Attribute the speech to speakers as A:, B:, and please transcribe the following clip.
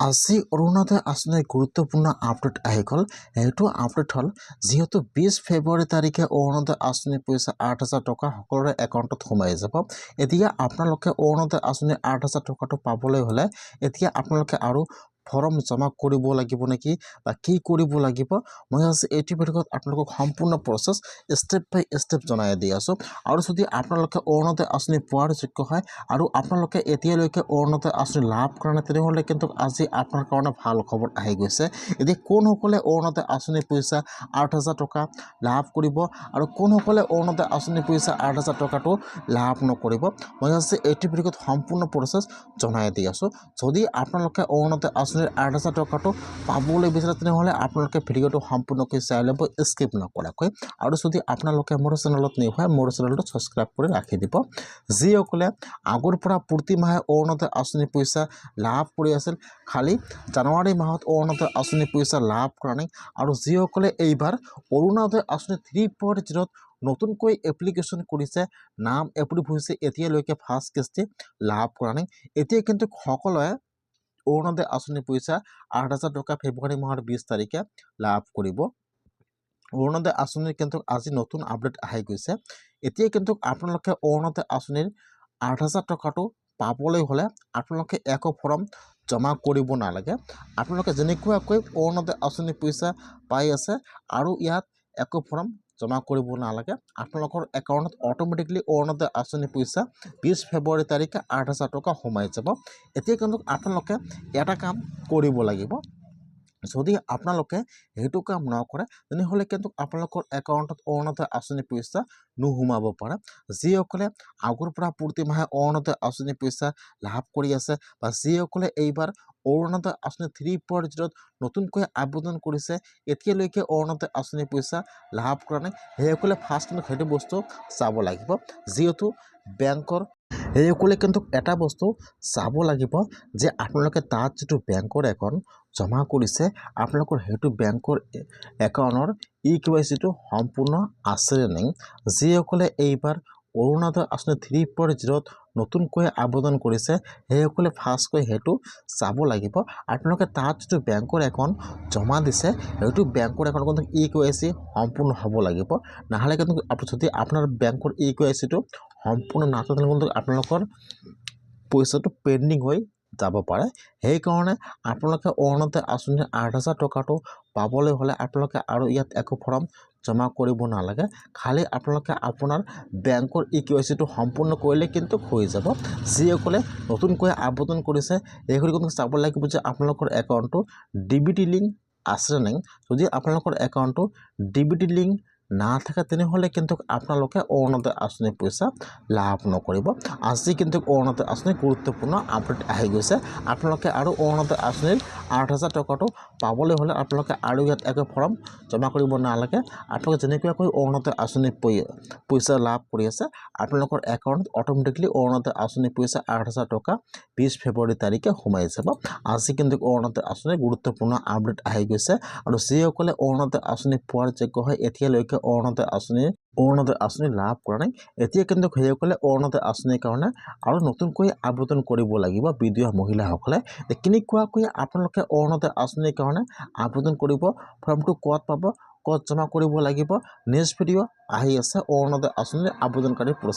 A: আজি অৰুণোদয় আঁচনিৰ গুৰুত্বপূৰ্ণ আপডেট আহি গ'ল। এইটো আপডেট হ'ল যিহেতু 20 ফেব্ৰুৱাৰী তাৰিখে অৰুণোদয় আঁচনিৰ পইচা 8,000 টকা সকলোৰে একাউণ্টত সোমাই যাব। এতিয়া আপোনালোকে অৰুণোদয় আঁচনিৰ 8,000 টকাটো পাবলৈ হ'লে এতিয়া আপোনালোকে আৰু ফৰ্ম জমা কৰিব লাগিব নেকি বা কি কৰিব লাগিব, মই আজি এইটো ভিডিঅ'ত আপোনালোকক সম্পূৰ্ণ প্ৰচেছ ষ্টেপ বাই ষ্টেপ জনাই দি আছোঁ। আৰু যদি আপোনালোকে অৰুণোদয় আঁচনি পোৱাৰ যোগ্য হয় আৰু আপোনালোকে এতিয়ালৈকে অৰুণোদয় আঁচনি লাভ কৰা নাই তেনেহ'লে কিন্তু আজি আপোনাৰ কাৰণে ভাল খবৰ আহি গৈছে। এতিয়া কোনসকলে অৰুণোদয় আঁচনিৰ পইচা 8,000 টকা লাভ কৰিব আৰু কোনসকলে অৰুণোদয় আঁচনিৰ পইচা 8,000 টকাটো লাভ নকৰিব, মই আজি এইটো ভিডিঅ'ত সম্পূৰ্ণ প্ৰচেছ জনাই দি আছোঁ। যদি আপোনালোকে অৰুণোদয় আঁচনিৰ 8,000 টকাটো পাবলৈ বিচাৰে তেনেহ'লে আপোনালোকে ভিডিঅ'টো সম্পূৰ্ণকৈ চাই ল'ব স্কিপ নকৰাকৈ। আৰু যদি আপোনালোকে মোৰ চেনেলত নিউ হয় মোৰ চেনেলটো ছাবস্ক্ৰাইব কৰি ৰাখি দিব। যিসকলে আগৰ পৰা প্ৰতি মাহে অৰুণোদয় আঁচনিৰ পইচা লাভ কৰি আছিল, খালি জানুৱাৰী মাহত অৰুণোদয় আঁচনিৰ পইচা লাভ কৰা নাই, আৰু যিসকলে এইবাৰ অৰুণোদয় আঁচনি 3.0 নতুনকৈ এপ্লিকেশ্যন কৰিছে, নাম এপ্ৰুভ হৈছে, এতিয়ালৈকে ফাৰ্ষ্ট কিস্তি লাভ কৰা নাই, এতিয়া কিন্তু সকলোৱে অৰুণোদয় আঁচনিৰ পইচা 8,000 টকা ফেব্ৰুৱাৰী মাহৰ 20 তাৰিখে লাভ কৰিব। অৰুণোদয় আঁচনিৰ কিন্তু আজি নতুন আপডেট আহি গৈছে। এতিয়া কিন্তু আপোনালোকে অৰুণোদয় আঁচনিৰ 8,000 টকাটো পাবলৈ হ'লে আপোনালোকে একো ফৰ্ম জমা কৰিব নালাগে। আপোনালোকে যেনেকুৱাকৈ অৰুণোদয় আঁচনিৰ পইচা পাই আছে আৰু ইয়াত একো ফৰ্ম জমা কৰিব নালাগে। আপোনালোকৰ একাউণ্টত অট'মেটিকলি অৰুণোদয় আঁচনিৰ পইচা 20 ফেব্ৰুৱাৰী তাৰিখে 8,000 টকা সোমাই যাব। এতিয়া কিন্তু আপোনালোকে এটা কাম কৰিব লাগিব। যদি আপোনালোকে সেইটো কাম নকৰে তেনেহ'লে কিন্তু আপোনালোকৰ একাউণ্টত অৰুণোদয় আঁচনিৰ পইচা নোসোমাব পাৰে। যিসকলে আগৰ পৰা প্ৰতি মাহে অৰুণোদয় আঁচনিৰ পইচা লাভ কৰি আছে বা যিসকলে এইবাৰ অৰুণোদয় আঁচনি 3.0 নতুনকৈ আবেদন কৰিছে, এতিয়ালৈকে অৰুণোদয় আঁচনিৰ পইচা লাভ কৰা নাই, সেইসকলে ফাৰ্ষ্ট কিন্তু সেইটো বস্তু চাব লাগিব। যিহেতু বেংকৰ সেইসকলে কিন্তু এটা বস্তু চাব লাগিব যে আপোনালোকে তাত যিটো বেংকৰ একাউণ্ট জমা কৰিছে আপোনালোকৰ সেইটো বেংকৰ একাউণ্টৰ KYCটো সম্পূৰ্ণ আছে নে নাই। যিসকলে এইবাৰ অৰুণোদয় আঁচনি 3.0 নতুনকৈ আবেদন কৰিছে সেইসকলে ফাৰ্ষ্টকৈ সেইটো চাব লাগিব। আপোনালোকে তাত যিটো বেংকৰ একাউণ্ট জমা দিছে সেইটো বেংকৰ একাউণ্ট কিন্তু KYC সম্পূৰ্ণ হ'ব লাগিব। নহ'লে কিন্তু যদি আপোনাৰ বেংকৰ KYCটো সম্পূৰ্ণ নাথাকে কিন্তু আপোনালোকৰ পইচাটো পেণ্ডিং হৈ যাব পাৰে। সেইকাৰণে আপোনালোকে অৰুণোদয় আঁচনিৰ 8,000 টকাটো পাবলৈ হ'লে আপোনালোকে আৰু ইয়াত একো ফৰ্ম জমা কৰিব নালাগে। খালি আপোনালোকে আপোনাৰ বেংকৰ KYCটো সম্পূৰ্ণ কৰিলে কিন্তু হৈ যাব। যিসকলে নতুনকৈ আবেদন কৰিছে এইসকলে কিন্তু চাব লাগিব যে আপোনালোকৰ একাউণ্টটো DBT লিংক আছে নে নাই। যদি আপোনালোকৰ একাউণ্টটো DBT লিংক নাথাকে তেনেহ'লে কিন্তু আপোনালোকে অৰুণোদয় আঁচনিৰ পইচা লাভ নকৰিব। আজি কিন্তু অৰুণোদয় আঁচনিৰ গুৰুত্বপূৰ্ণ আপডেট আহি গৈছে। আপোনালোকে আৰু অৰুণোদয় আঁচনিৰ 8,000 টকাটো পাবলৈ হ'লে আপোনালোকে আৰু ইয়াত একো ফৰ্ম জমা কৰিব নালাগে। আপোনালোকে যেনেকুৱাকৈ অৰুণোদয় আঁচনিৰ পইচা লাভ কৰি আছে আপোনালোকৰ একাউণ্টত অট'মেটিকলি অৰুণোদয় আঁচনিৰ পইচা 8,000 টকা 20 ফেব্ৰুৱাৰী তাৰিখে সোমাই যাব। আজি কিন্তু অৰুণোদয় আঁচনিৰ গুৰুত্বপূৰ্ণ আপডেট আহি গৈছে। আৰু যিসকলে অৰুণোদয় আঁচনি পোৱাৰ যোগ্য হয় এতিয়ালৈকে অৰুণোদয় আঁচনি লাভ কৰা নাই, এতিয়া কিন্তু সেইসকলে অৰুণোদয় আঁচনিৰ কাৰণে আৰু নতুনকৈ আবেদন কৰিব লাগিব। বিধৱা মহিলাসকলে কেনেকুৱাকৈ আপোনালোকে অৰুণোদয় আঁচনিৰ কাৰণে আবেদন কৰিব, ফৰ্মটো ক'ত পাব, ক'ত জমা কৰিব লাগিব, নেক্সট ভিডিঅ' আহি আছে অৰুণোদয় আঁচনিৰ আবেদনকাৰী প্ৰচেছ।